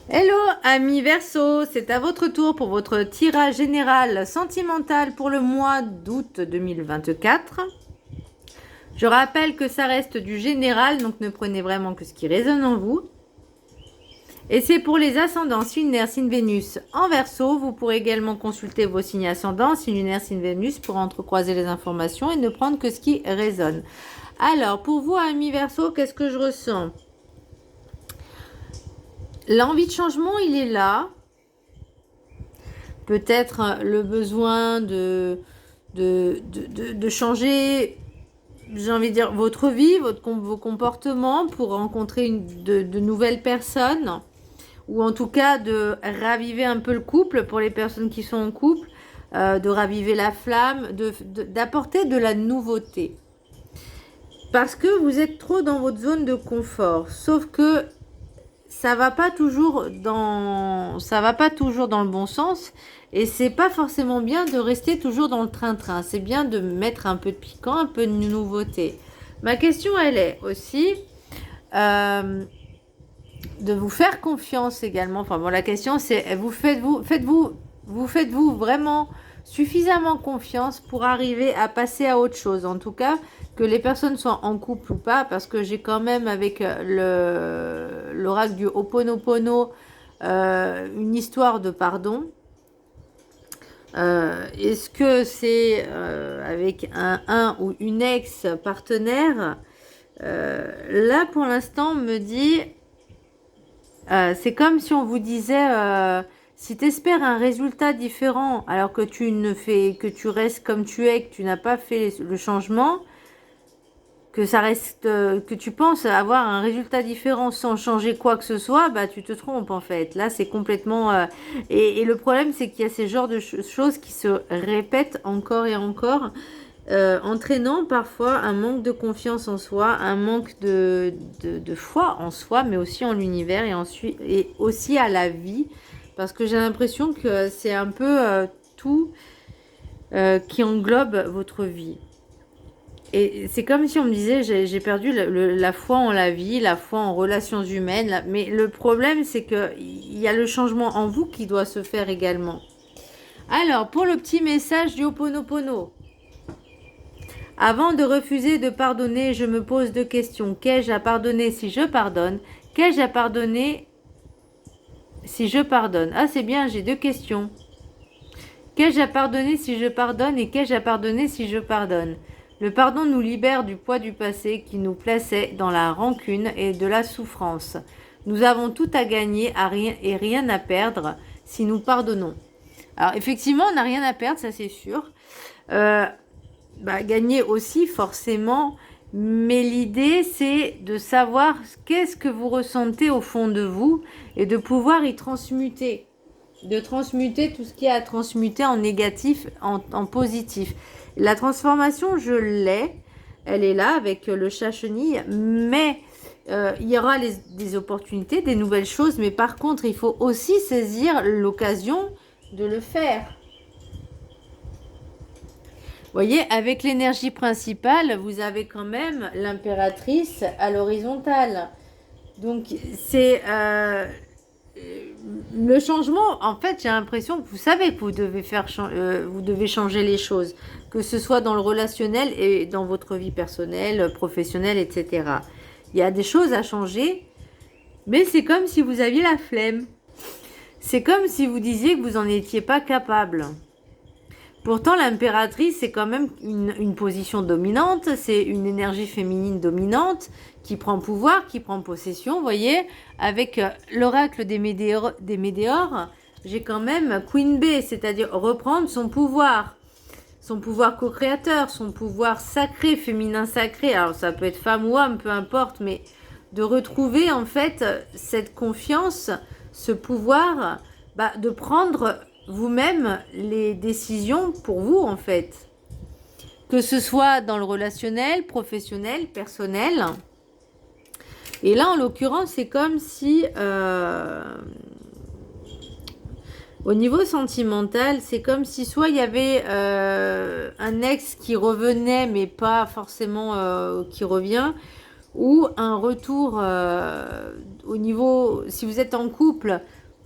Hello amis Verseau, c'est à votre tour pour votre tirage général sentimental pour le mois d'août 2024. Je rappelle que ça reste du général, donc ne prenez vraiment que ce qui résonne en vous. Et c'est pour les ascendants signe lunaire, signe Vénus en Verseau. Vous pourrez également consulter vos signes ascendants, signe lunaire, signe Vénus pour entrecroiser les informations et ne prendre que ce qui résonne. Alors pour vous amis Verseau, qu'est-ce que je ressens ? L'envie de changement, il est là. Peut-être le besoin de changer, j'ai envie de dire, votre vie, vos comportements pour rencontrer de nouvelles personnes, ou en tout cas de raviver un peu le couple pour les personnes qui sont en couple, de raviver la flamme, d'apporter de la nouveauté. Parce que vous êtes trop dans votre zone de confort, sauf que ça va pas toujours dans le bon sens et c'est pas forcément bien de rester toujours dans le train-train. C'est bien de mettre un peu de piquant, un peu de nouveauté. Ma question, elle est aussi de vous faire confiance également. Enfin bon, la question c'est faites-vous vraiment suffisamment confiance pour arriver à passer à autre chose. En tout cas, que les personnes soient en couple ou pas, parce que j'ai quand même avec l'oracle du Ho'oponopono une histoire de pardon. Est-ce que c'est avec un ou une ex-partenaire là, pour l'instant, me dit... c'est comme si on vous disait... si tu espères un résultat différent alors que tu restes comme tu es, que tu n'as pas fait le changement, que ça reste, que tu penses avoir un résultat différent sans changer quoi que ce soit, bah tu te trompes en fait. Là, c'est complètement... et le problème, c'est qu'il y a ces genres de choses qui se répètent encore et encore, entraînant parfois un manque de confiance en soi, un manque de foi en soi, mais aussi en l'univers et aussi à la vie. Parce que j'ai l'impression que c'est un peu tout qui englobe votre vie. Et c'est comme si on me disait, j'ai perdu la foi en la vie, la foi en relations humaines. Mais le problème, c'est qu'il y a le changement en vous qui doit se faire également. Alors, pour le petit message du Ho'oponopono. Avant de refuser de pardonner, je me pose deux questions. Qu'ai-je à pardonner si je pardonne? Qu'ai-je à pardonner si je pardonne? Ah, c'est bien, j'ai deux questions. Qu'ai-je à pardonner si je pardonne et qu'ai-je à pardonner si je pardonne? Le pardon nous libère du poids du passé qui nous plaçait dans la rancune et de la souffrance. Nous avons tout à gagner et rien à perdre si nous pardonnons. Alors effectivement, on n'a rien à perdre, ça c'est sûr. Gagner aussi forcément, mais l'idée c'est de savoir qu'est-ce que vous ressentez au fond de vous et de pouvoir y transmuter. De transmuter tout ce qui est à transmuter en négatif, en positif. La transformation, je l'ai. Elle est là avec le chat chenille. Mais il y aura des opportunités, des nouvelles choses. Mais par contre, il faut aussi saisir l'occasion de le faire. Vous voyez, avec l'énergie principale, vous avez quand même l'impératrice à l'horizontale. Donc, c'est... le changement, en fait, j'ai l'impression que vous savez que vous devez changer les choses, que ce soit dans le relationnel et dans votre vie personnelle, professionnelle, etc. Il y a des choses à changer, mais c'est comme si vous aviez la flemme. C'est comme si vous disiez que vous n'en étiez pas capable. Pourtant, l'impératrice, c'est quand même une position dominante, c'est une énergie féminine dominante qui prend pouvoir, qui prend possession, vous voyez. Avec l'oracle des Médéores, j'ai quand même Queen Bee, c'est-à-dire reprendre son pouvoir co-créateur, son pouvoir sacré, féminin sacré. Alors ça peut être femme ou homme, peu importe, mais de retrouver en fait cette confiance, ce pouvoir, de prendre vous-même les décisions pour vous en fait, que ce soit dans le relationnel, professionnel, personnel. Et là en l'occurrence c'est comme si au niveau sentimental c'est comme si soit il y avait un ex qui revenait mais pas forcément qui revient, ou un retour au niveau, si vous êtes en couple,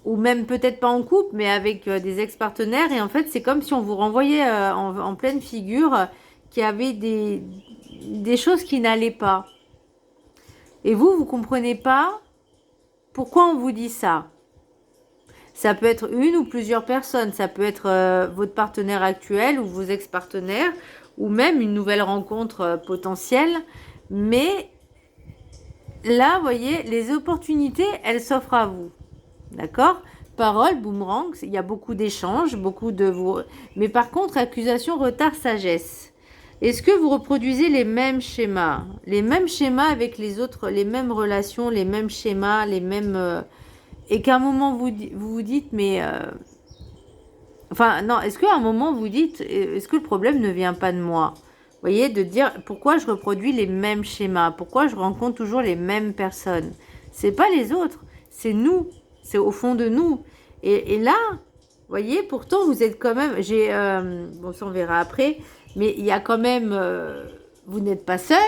ou même peut-être pas en couple, mais avec des ex-partenaires, et en fait c'est comme si on vous renvoyait en pleine figure qu'il y avait des choses qui n'allaient pas. Et vous comprenez pas pourquoi on vous dit ça. Ça peut être une ou plusieurs personnes, ça peut être votre partenaire actuel ou vos ex-partenaires, ou même une nouvelle rencontre potentielle, mais là, vous voyez, les opportunités, elles s'offrent à vous. D'accord? Parole, boomerang, il y a beaucoup d'échanges, beaucoup de vous. Mais par contre, accusation, retard, sagesse. Est-ce que vous reproduisez les mêmes schémas? Les mêmes schémas avec les autres, les mêmes relations, les mêmes schémas, les mêmes. Et qu'à un moment, vous dites, mais. Enfin, non, est-ce qu'à un moment, vous dites, est-ce que le problème ne vient pas de moi? Vous voyez, de dire pourquoi je reproduis les mêmes schémas, pourquoi je rencontre toujours les mêmes personnes. C'est pas les autres, c'est nous, c'est au fond de nous. Et là, vous voyez, pourtant vous êtes quand même, bon ça on verra après, mais il y a quand même, vous n'êtes pas seul,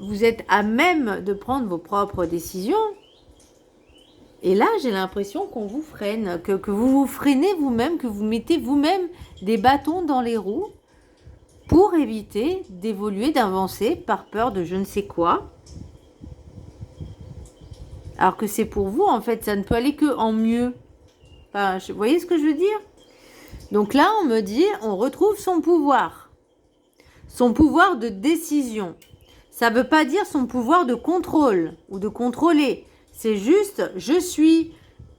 vous êtes à même de prendre vos propres décisions. Et là, j'ai l'impression qu'on vous freine, que vous vous freinez vous-même, que vous mettez vous-même des bâtons dans les roues pour éviter d'évoluer, d'avancer par peur de je ne sais quoi. Alors que c'est pour vous, en fait, ça ne peut aller que en mieux. Enfin, vous voyez ce que je veux dire? Donc là, on me dit, on retrouve son pouvoir. Son pouvoir de décision. Ça ne veut pas dire son pouvoir de contrôle ou de contrôler. C'est juste, je suis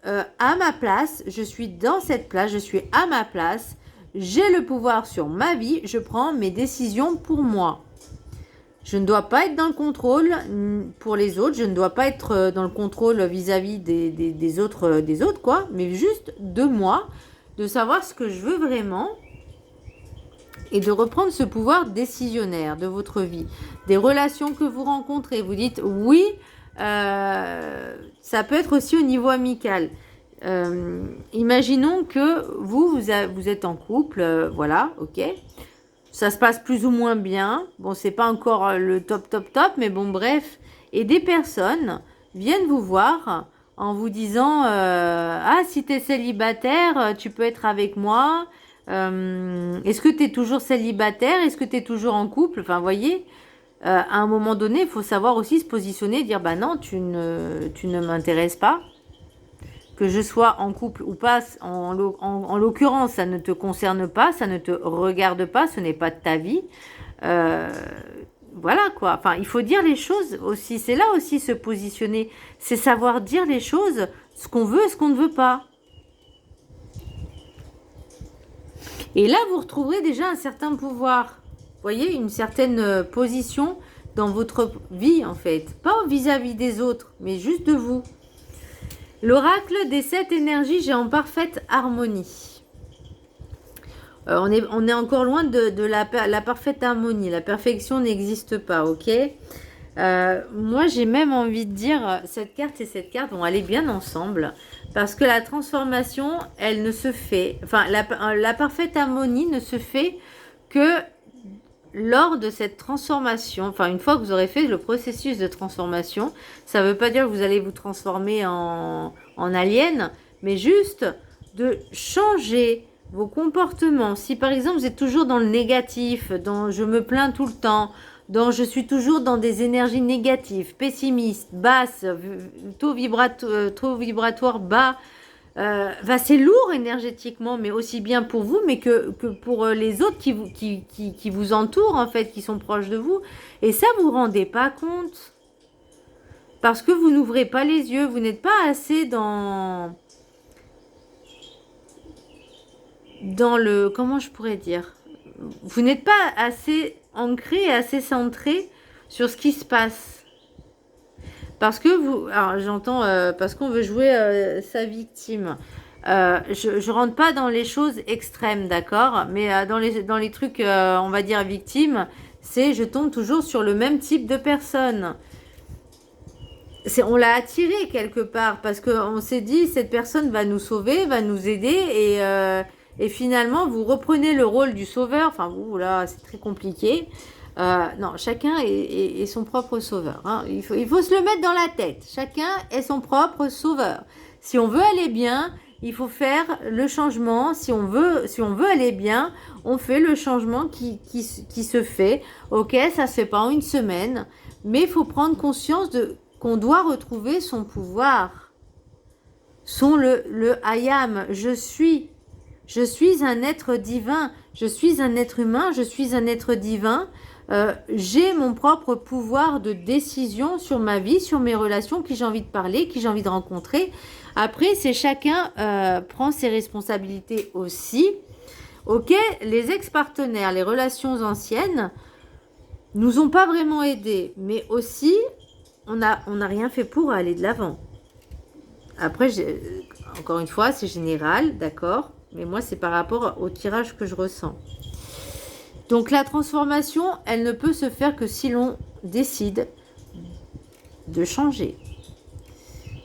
à ma place, je suis dans cette place, je suis à ma place, j'ai le pouvoir sur ma vie, je prends mes décisions pour moi. Je ne dois pas être dans le contrôle pour les autres, je ne dois pas être dans le contrôle vis-à-vis des autres, quoi, mais juste de moi, de savoir ce que je veux vraiment et de reprendre ce pouvoir décisionnaire de votre vie. Des relations que vous rencontrez, vous dites oui, ça peut être aussi au niveau amical. Imaginons que vous êtes en couple, voilà, ok. Ça se passe plus ou moins bien. Bon, c'est pas encore le top, mais bon, bref. Et des personnes viennent vous voir en vous disant ah, si tu es célibataire, tu peux être avec moi. Est-ce que tu es toujours célibataire? Est-ce que tu es toujours en couple? Enfin, vous voyez, à un moment donné, il faut savoir aussi se positionner, dire bah non, tu ne m'intéresses pas. Que je sois en couple ou pas, en l'occurrence, ça ne te concerne pas, ça ne te regarde pas, ce n'est pas de ta vie. Voilà quoi. Enfin, il faut dire les choses aussi. C'est là aussi se positionner. C'est savoir dire les choses, ce qu'on veut et ce qu'on ne veut pas. Et là, vous retrouverez déjà un certain pouvoir. Vous voyez, une certaine position dans votre vie en fait. Pas vis-à-vis des autres, mais juste de vous. L'oracle des 7 énergies, j'ai en parfaite harmonie. On est encore loin de la parfaite harmonie. La perfection n'existe pas, ok? Moi, j'ai même envie de dire, cette carte et cette carte vont aller bien ensemble. Parce que la transformation, elle ne se fait... Enfin, la parfaite harmonie ne se fait que lors de cette transformation, enfin une fois que vous aurez fait le processus de transformation, ça ne veut pas dire que vous allez vous transformer en alien, mais juste de changer vos comportements. Si par exemple vous êtes toujours dans le négatif, dans je me plains tout le temps, dans je suis toujours dans des énergies négatives, pessimistes, basses, taux vibratoire bas, c'est lourd énergétiquement, mais aussi bien pour vous, mais que pour les autres qui vous entourent, en fait, qui sont proches de vous. Et ça, vous ne vous rendez pas compte. Parce que vous n'ouvrez pas les yeux, vous n'êtes pas assez dans le... Comment je pourrais dire? Vous n'êtes pas assez ancré, assez centré sur ce qui se passe. Parce que vous... Alors, j'entends... parce qu'on veut jouer sa victime. Je rentre pas dans les choses extrêmes, d'accord? Mais dans les trucs, on va dire, victimes, c'est je tombe toujours sur le même type de personne. On l'a attiré quelque part parce qu'on s'est dit, cette personne va nous sauver, va nous aider et finalement, vous reprenez le rôle du sauveur. Enfin, vous, là, c'est très compliqué. Non, chacun est son propre sauveur. Hein. Il faut se le mettre dans la tête. Chacun est son propre sauveur. Si on veut aller bien, il faut faire le changement. Si on veut aller bien, on fait le changement qui se fait. Ok, ça se fait pas en une semaine, mais il faut prendre conscience qu'on doit retrouver son pouvoir. Le I am, je suis. Je suis un être divin. Je suis un être humain. Je suis un être divin. J'ai mon propre pouvoir de décision sur ma vie, sur mes relations, qui j'ai envie de parler, qui j'ai envie de rencontrer. Après, c'est chacun prend ses responsabilités aussi. Ok, les ex-partenaires, les relations anciennes nous ont pas vraiment aidés, mais aussi on n'a rien fait pour aller de l'avant. Après, encore une fois, c'est général, d'accord, mais moi c'est par rapport au tirage que je ressens. Donc la transformation, elle ne peut se faire que si l'on décide de changer.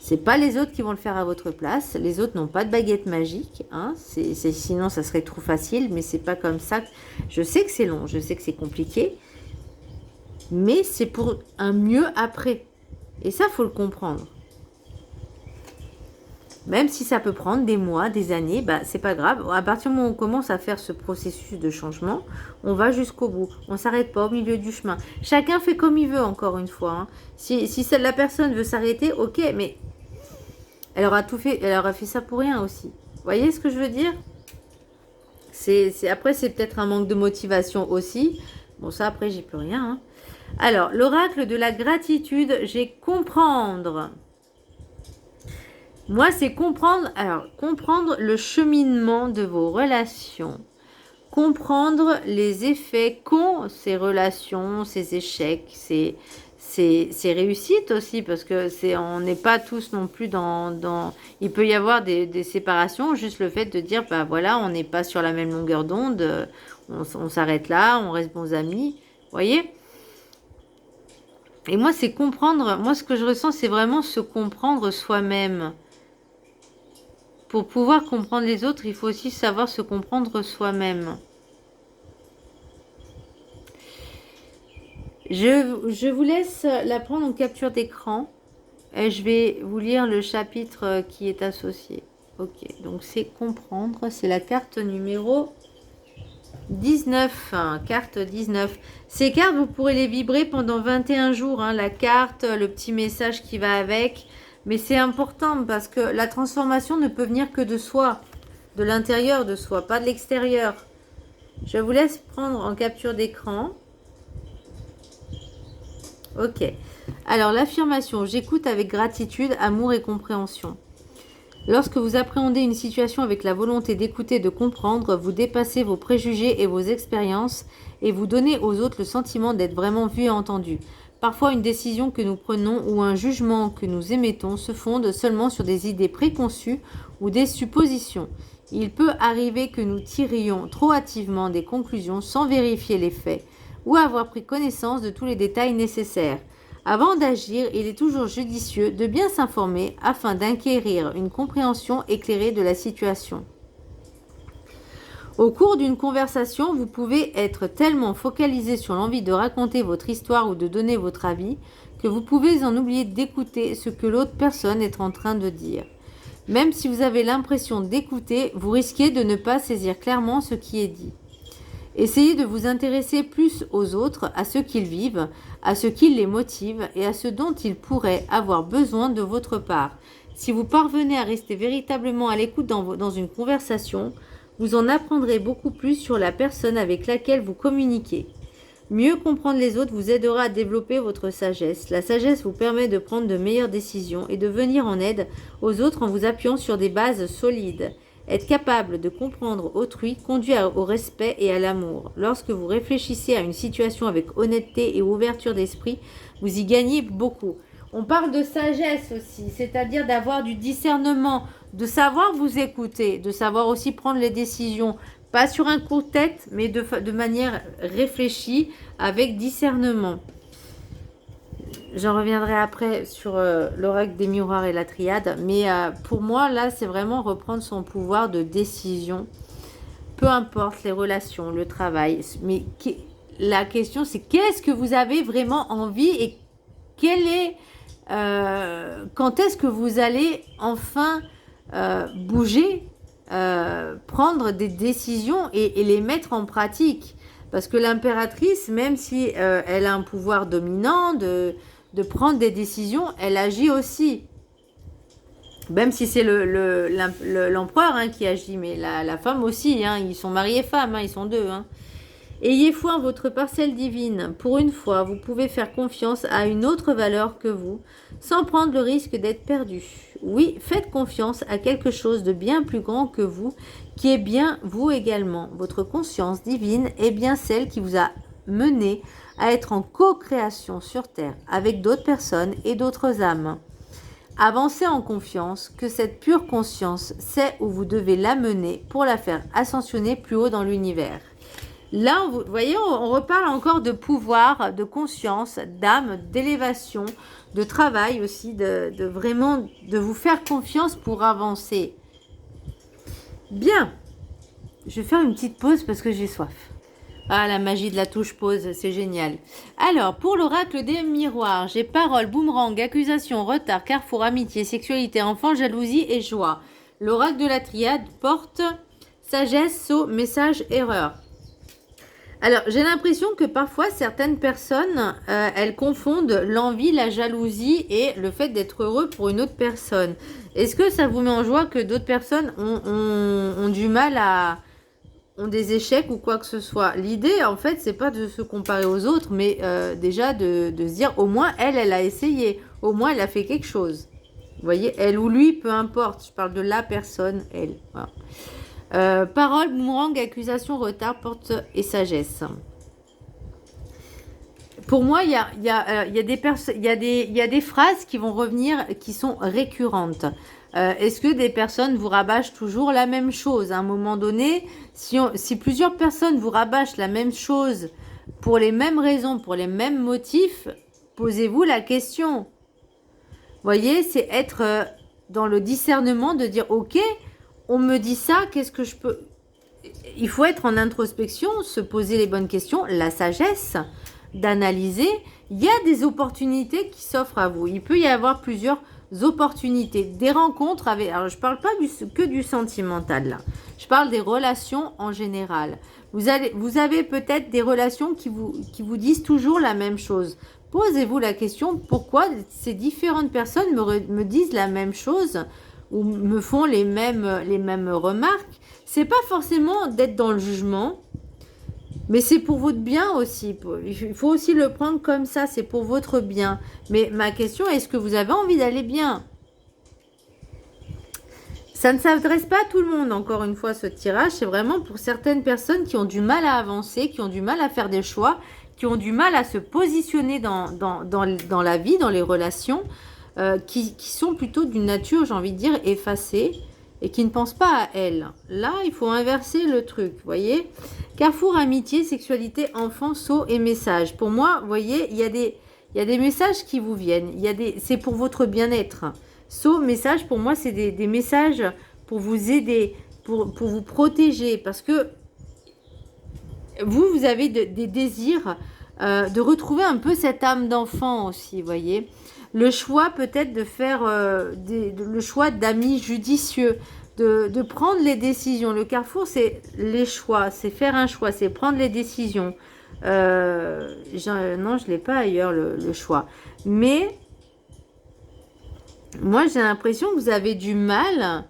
C'est pas les autres qui vont le faire à votre place. Les autres n'ont pas de baguette magique. Hein. Sinon, ça serait trop facile, mais c'est pas comme ça. Je sais que c'est long, je sais que c'est compliqué, mais c'est pour un mieux après. Et ça, faut le comprendre. Même si ça peut prendre des mois, des années, bah, c'est pas grave. À partir du moment où on commence à faire ce processus de changement, on va jusqu'au bout. On s'arrête pas au milieu du chemin. Chacun fait comme il veut, encore une fois. Hein. Si la personne veut s'arrêter, ok, mais elle aura tout fait, elle aura fait ça pour rien aussi. Vous voyez ce que je veux dire? Après, c'est peut-être un manque de motivation aussi. Bon, ça, après, j'y peux rien. Hein. Alors, l'oracle de la gratitude, j'ai comprendre. Moi, c'est comprendre le cheminement de vos relations, comprendre les effets qu'ont ces relations, ces échecs, ces réussites aussi, parce que on n'est pas tous non plus dans il peut y avoir des séparations, juste le fait de dire, bah voilà, on n'est pas sur la même longueur d'onde, on s'arrête là, on reste bons amis, vous voyez? Et moi, c'est comprendre, moi, ce que je ressens, c'est vraiment se comprendre soi-même. Pour pouvoir comprendre les autres, il faut aussi savoir se comprendre soi-même. Je vous laisse la prendre en capture d'écran. Et je vais vous lire le chapitre qui est associé. Ok, donc c'est comprendre. C'est la carte numéro 19. Hein, carte 19. Ces cartes, vous pourrez les vibrer pendant 21 jours. Hein, la carte, le petit message qui va avec. Mais c'est important parce que la transformation ne peut venir que de soi, de l'intérieur de soi, pas de l'extérieur. Je vous laisse prendre en capture d'écran. Ok. Alors, l'affirmation, j'écoute avec gratitude, amour et compréhension. Lorsque vous appréhendez une situation avec la volonté d'écouter et de comprendre, vous dépassez vos préjugés et vos expériences et vous donnez aux autres le sentiment d'être vraiment vu et entendu. Parfois, une décision que nous prenons ou un jugement que nous émettons se fondent seulement sur des idées préconçues ou des suppositions. Il peut arriver que nous tirions trop hâtivement des conclusions sans vérifier les faits ou avoir pris connaissance de tous les détails nécessaires. Avant d'agir, il est toujours judicieux de bien s'informer afin d'acquérir une compréhension éclairée de la situation. Au cours d'une conversation, vous pouvez être tellement focalisé sur l'envie de raconter votre histoire ou de donner votre avis que vous pouvez en oublier d'écouter ce que l'autre personne est en train de dire. Même si vous avez l'impression d'écouter, vous risquez de ne pas saisir clairement ce qui est dit. Essayez de vous intéresser plus aux autres, à ce qu'ils vivent, à ce qui les motive et à ce dont ils pourraient avoir besoin de votre part. Si vous parvenez à rester véritablement à l'écoute dans une conversation, vous en apprendrez beaucoup plus sur la personne avec laquelle vous communiquez. Mieux comprendre les autres vous aidera à développer votre sagesse. La sagesse vous permet de prendre de meilleures décisions et de venir en aide aux autres en vous appuyant sur des bases solides. Être capable de comprendre autrui conduit au respect et à l'amour. Lorsque vous réfléchissez à une situation avec honnêteté et ouverture d'esprit, vous y gagnez beaucoup. On parle de sagesse aussi, c'est-à-dire d'avoir du discernement, de savoir vous écouter, de savoir aussi prendre les décisions, pas sur un coup de tête, mais de manière réfléchie, avec discernement. J'en reviendrai après sur l'oracle des miroirs et la triade, mais pour moi, là, c'est vraiment reprendre son pouvoir de décision, peu importe les relations, le travail, mais la question, c'est qu'est-ce que vous avez vraiment envie et quel est, quand est-ce que vous allez enfin bouger, prendre des décisions et les mettre en pratique. Parce que l'impératrice, même si elle a un pouvoir dominant de prendre des décisions, elle agit aussi. Même si c'est l'empereur hein, qui agit, mais la femme aussi, hein, ils sont mari et femme, hein, ils sont deux. Hein. Ayez foi en votre parcelle divine. Pour une fois, vous pouvez faire confiance à une autre valeur que vous, sans prendre le risque d'être perdu. Oui, faites confiance à quelque chose de bien plus grand que vous, qui est bien vous également. Votre conscience divine est bien celle qui vous a mené à être en co-création sur Terre avec d'autres personnes et d'autres âmes. Avancez en confiance que cette pure conscience sait où vous devez l'amener pour la faire ascensionner plus haut dans l'univers. Là, vous voyez, on reparle encore de pouvoir, de conscience, d'âme, d'élévation, de travail aussi, de vraiment de vous faire confiance pour avancer. Bien, je vais faire une petite pause parce que j'ai soif. Ah, la magie de la touche pause, c'est génial. Alors, pour l'oracle des miroirs, j'ai parole, boomerang, accusation, retard, carrefour, amitié, sexualité, enfant, jalousie et joie. L'oracle de la triade porte sagesse, saut, message, erreur. Alors, j'ai l'impression que parfois, certaines personnes, elles confondent l'envie, la jalousie et le fait d'être heureux pour une autre personne. Est-ce que ça vous met en joie que d'autres personnes ont du mal à... ont des échecs ou quoi que ce soit? L'idée, en fait, c'est pas de se comparer aux autres, mais déjà de se dire, au moins, elle a essayé. Au moins, elle a fait quelque chose. Vous voyez, elle ou lui, peu importe. Je parle de la personne, elle. Voilà. Parole, boomerang, accusation, retard, porte et sagesse. Pour moi, il y a des phrases qui vont revenir, qui sont récurrentes. Est-ce que des personnes vous rabâchent toujours la même chose? À un moment donné, si plusieurs personnes vous rabâchent la même chose pour les mêmes raisons, pour les mêmes motifs, posez-vous la question. Vous voyez, c'est être dans le discernement de dire, ok, on me dit ça, qu'est-ce que je peux... Il faut être en introspection, se poser les bonnes questions, la sagesse, d'analyser. Il y a des opportunités qui s'offrent à vous. Il peut y avoir plusieurs opportunités, des rencontres avec... Alors, je ne parle pas que du sentimental, là. Je parle des relations en général. Vous avez peut-être des relations qui vous disent toujours la même chose. Posez-vous la question, pourquoi ces différentes personnes me disent la même chose ou me font les mêmes remarques. C'est pas forcément d'être dans le jugement, mais c'est pour votre bien aussi. Il faut aussi le prendre comme ça, c'est pour votre bien. Mais ma question, est-ce que vous avez envie d'aller bien? Ça ne s'adresse pas à tout le monde, encore une fois, ce tirage. C'est vraiment pour certaines personnes qui ont du mal à avancer, qui ont du mal à faire des choix, qui ont du mal à se positionner dans la vie, dans les relations. Qui sont plutôt d'une nature, j'ai envie de dire, effacée et qui ne pensent pas à elles. Là, il faut inverser le truc, vous voyez. Carrefour, amitié, sexualité, enfant, saut et message. Pour moi, vous voyez, il y a des messages qui vous viennent. C'est pour votre bien-être. Saut, message, pour moi, c'est des messages pour vous aider, pour vous protéger. Parce que vous avez des désirs de retrouver un peu cette âme d'enfant aussi, vous voyez. Le choix peut-être de faire le choix d'amis judicieux, de prendre les décisions. Le carrefour, c'est les choix, c'est faire un choix, c'est prendre les décisions. Non, je ne l'ai pas ailleurs, le choix. Mais moi, j'ai l'impression que vous avez du mal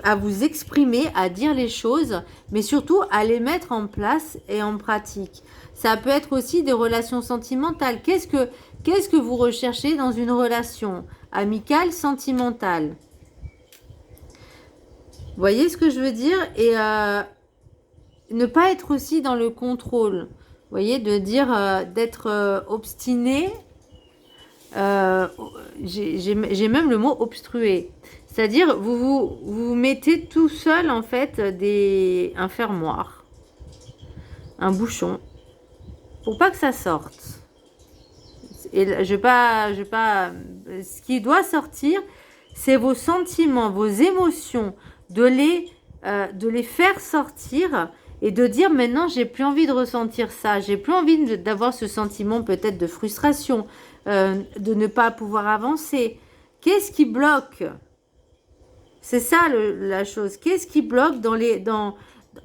à vous exprimer, à dire les choses, mais surtout à les mettre en place et en pratique. Ça peut être aussi des relations sentimentales. Qu'est-ce que vous recherchez dans une relation amicale, sentimentale? Vous voyez ce que je veux dire? Et ne pas être aussi dans le contrôle. Vous voyez, de dire d'être obstiné. J'ai même le mot obstrué. C'est-à-dire, vous mettez tout seul, en fait, un fermoir, un bouchon, pour pas que ça sorte. Et je vais pas, ce qui doit sortir, c'est vos sentiments, vos émotions, de les faire sortir et de dire maintenant j'ai plus envie de ressentir ça, j'ai plus envie d'avoir ce sentiment peut-être de frustration, de ne pas pouvoir avancer. Qu'est-ce qui bloque? C'est ça la chose. Qu'est-ce qui bloque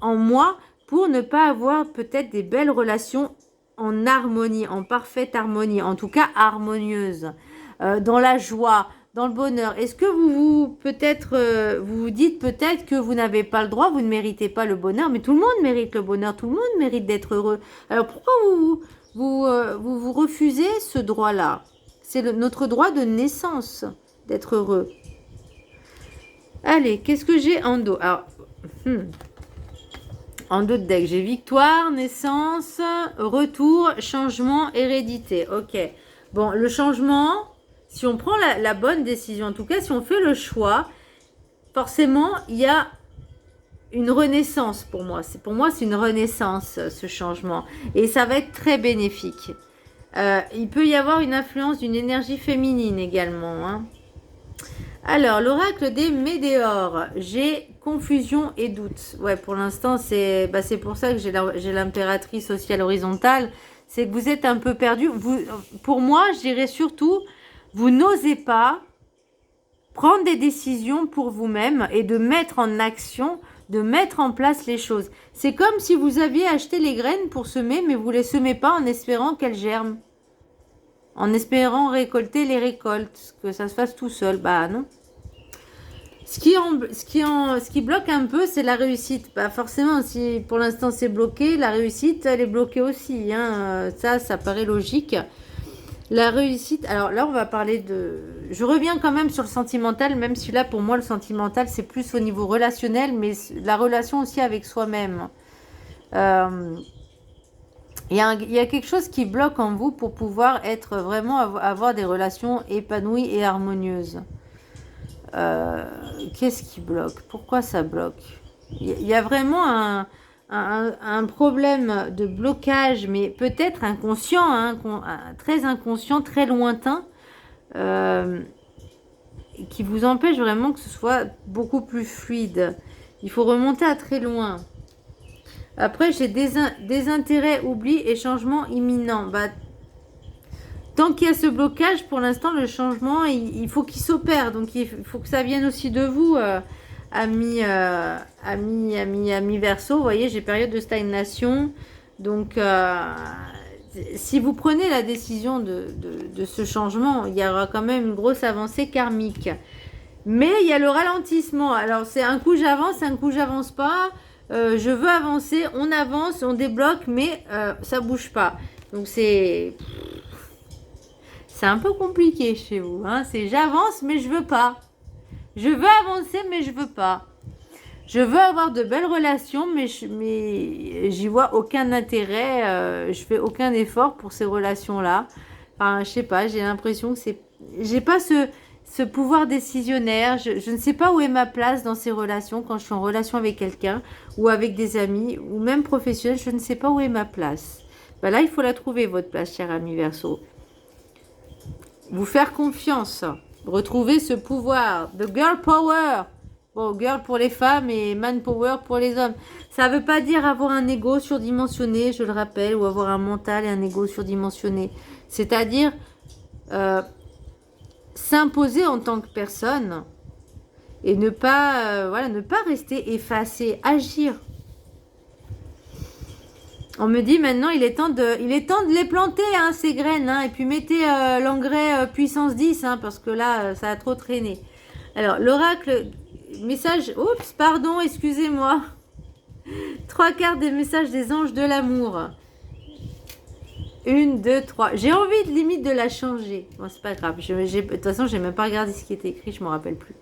en moi pour ne pas avoir peut-être des belles relations en harmonie, en parfaite harmonie, en tout cas harmonieuse, dans la joie, dans le bonheur? Est-ce que vous vous dites peut-être que vous n'avez pas le droit, vous ne méritez pas le bonheur, mais tout le monde mérite le bonheur, tout le monde mérite d'être heureux. Alors pourquoi vous refusez ce droit-là? C'est notre droit de naissance d'être heureux. Allez, qu'est-ce que j'ai en dos? Alors, en dos de deck, j'ai victoire, naissance, retour, changement, hérédité. Ok. Bon, le changement, si on prend la bonne décision, en tout cas, si on fait le choix, forcément, il y a une renaissance pour moi. Pour moi, c'est une renaissance, ce changement. Et ça va être très bénéfique. Il peut y avoir une influence d'une énergie féminine également, hein. Alors, l'oracle des météores, j'ai confusion et doute. Ouais, pour l'instant, c'est pour ça que j'ai l'impératrice sociale horizontale. C'est que vous êtes un peu perdu. Pour moi, je dirais surtout, vous n'osez pas prendre des décisions pour vous-même et de mettre en action, de mettre en place les choses. C'est comme si vous aviez acheté les graines pour semer, mais vous ne les semez pas en espérant qu'elles germent. En espérant récolter les récoltes, que ça se fasse tout seul. Bah non. Ce qui bloque un peu, c'est la réussite. Bah forcément, si pour l'instant c'est bloqué, la réussite, elle est bloquée aussi, hein. Ça paraît logique. La réussite, alors là, on va parler de... Je reviens quand même sur le sentimental, même si là, pour moi, le sentimental, c'est plus au niveau relationnel, mais la relation aussi avec soi-même. Il y a quelque chose qui bloque en vous pour pouvoir être vraiment, avoir des relations épanouies et harmonieuses. Qu'est-ce qui bloque? Pourquoi ça bloque? Il y a vraiment un problème de blocage, mais peut-être inconscient, hein, très inconscient, très lointain, qui vous empêche vraiment que ce soit beaucoup plus fluide. Il faut remonter à très loin. Après, j'ai désintérêt, oubli et changement imminent. Bah, tant qu'il y a ce blocage, pour l'instant, le changement, il faut qu'il s'opère. Donc, il faut que ça vienne aussi de vous, amis Verseau. Vous voyez, j'ai période de stagnation. Donc, si vous prenez la décision de ce changement, il y aura quand même une grosse avancée karmique. Mais il y a le ralentissement. Alors, c'est un coup j'avance, un coup j'avance pas. Je veux avancer, on avance, on débloque, mais ça bouge pas. Donc, c'est un peu compliqué chez vous, hein. C'est j'avance, mais je veux pas. Je veux avancer, mais je veux pas. Je veux avoir de belles relations, mais j'y vois aucun intérêt. Je fais aucun effort pour ces relations-là. Enfin, je sais pas, j'ai l'impression que j'ai pas ce pouvoir décisionnaire. Je ne sais pas où est ma place dans ces relations quand je suis en relation avec quelqu'un ou avec des amis ou même professionnels. Je ne sais pas où est ma place. Ben là, il faut la trouver, votre place, cher ami Verseau. Vous faire confiance. Retrouver ce pouvoir. The girl power. Bon, girl pour les femmes et man power pour les hommes. Ça ne veut pas dire avoir un ego surdimensionné, je le rappelle, ou avoir un mental et un ego surdimensionné. C'est-à-dire s'imposer en tant que personne et ne pas rester effacé, agir. On me dit maintenant il est temps de les planter, hein, ces graines, hein, et puis mettez l'engrais puissance 10, hein, parce que là ça a trop traîné. Alors l'oracle, message, oups, pardon, excusez-moi. 3 cartes des messages des anges de l'amour. 1, 2, 3. J'ai envie de limite de la changer. Bon, c'est pas grave. De toute façon, j'ai même pas regardé ce qui était écrit, je me rappelle plus.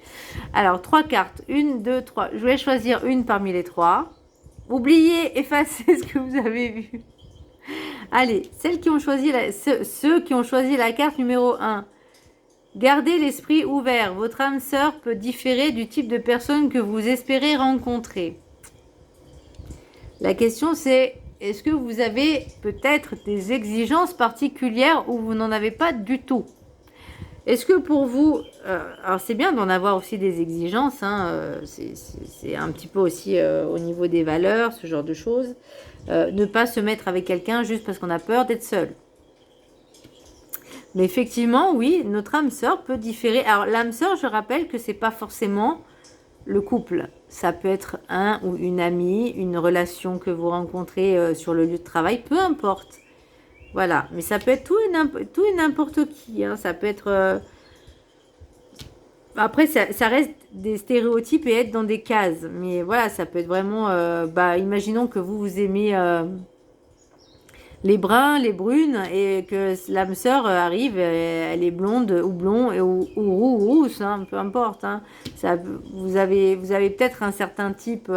Alors, 3 cartes. 1, 2, 3. Je vais choisir une parmi les 3. Oubliez, effacez ce que vous avez vu. Allez, ceux qui ont choisi la carte numéro 1. Gardez l'esprit ouvert. Votre âme sœur peut différer du type de personne que vous espérez rencontrer. La question c'est, est-ce que vous avez peut-être des exigences particulières ou vous n'en avez pas du tout? Est-ce que pour vous, alors c'est bien d'en avoir aussi des exigences, hein, c'est un petit peu aussi au niveau des valeurs, ce genre de choses. Ne pas se mettre avec quelqu'un juste parce qu'on a peur d'être seul. Mais effectivement, oui, notre âme sœur peut différer. Alors l'âme sœur, je rappelle que c'est pas forcément le couple. Ça peut être un ou une amie, une relation que vous rencontrez sur le lieu de travail, peu importe. Voilà, mais ça peut être tout et n'importe qui. Hein. Ça peut être... Après, ça reste des stéréotypes et être dans des cases. Mais voilà, ça peut être vraiment... imaginons que vous aimez les bruns, les brunes, et que l'âme sœur arrive, elle est blonde ou blond ou rousse, hein, peu importe. Hein. Ça, vous avez peut-être un certain type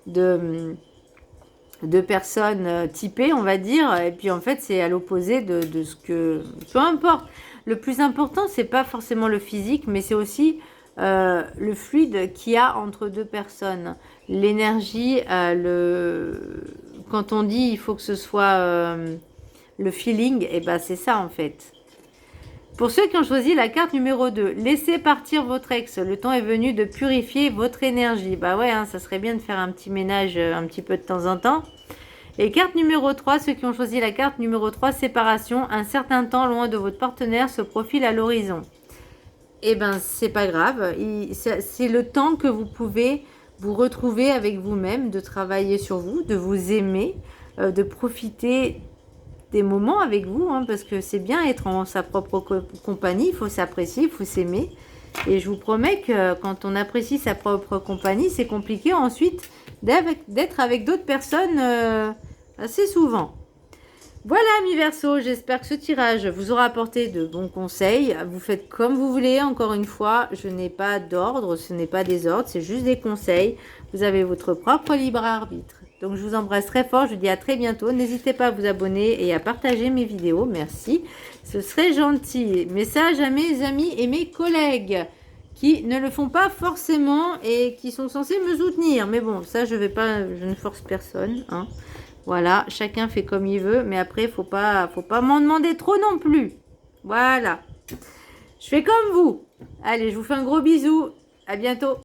de personnes typées, on va dire, et puis en fait c'est à l'opposé de ce que... Peu importe. Le plus important, c'est pas forcément le physique, mais c'est aussi le fluide qu'il y a entre deux personnes. L'énergie, quand on dit il faut que ce soit le feeling, et ben c'est ça en fait. Pour ceux qui ont choisi la carte numéro 2, laissez partir votre ex. Le temps est venu de purifier votre énergie. Bah ouais, hein, ça serait bien de faire un petit ménage un petit peu de temps en temps. Et carte numéro 3, ceux qui ont choisi la carte numéro 3, séparation. Un certain temps loin de votre partenaire se profile à l'horizon. Eh ben, c'est pas grave. C'est le temps que vous pouvez vous retrouver avec vous-même, de travailler sur vous, de vous aimer, de profiter des moments avec vous, hein, parce que c'est bien être en sa propre compagnie, il faut s'apprécier, il faut s'aimer. Et je vous promets que quand on apprécie sa propre compagnie, c'est compliqué ensuite d'être avec d'autres personnes assez souvent. Voilà, amis Verseau, j'espère que ce tirage vous aura apporté de bons conseils. Vous faites comme vous voulez, encore une fois, je n'ai pas d'ordre, ce n'est pas des ordres, c'est juste des conseils. Vous avez votre propre libre arbitre. Donc je vous embrasse très fort, je vous dis à très bientôt. N'hésitez pas à vous abonner et à partager mes vidéos, merci. Ce serait gentil. Message à mes amis et mes collègues qui ne le font pas forcément et qui sont censés me soutenir. Mais bon, ça je ne force personne, hein. Voilà, chacun fait comme il veut, mais après, faut pas m'en demander trop non plus. Voilà. Je fais comme vous. Allez, je vous fais un gros bisou. À bientôt.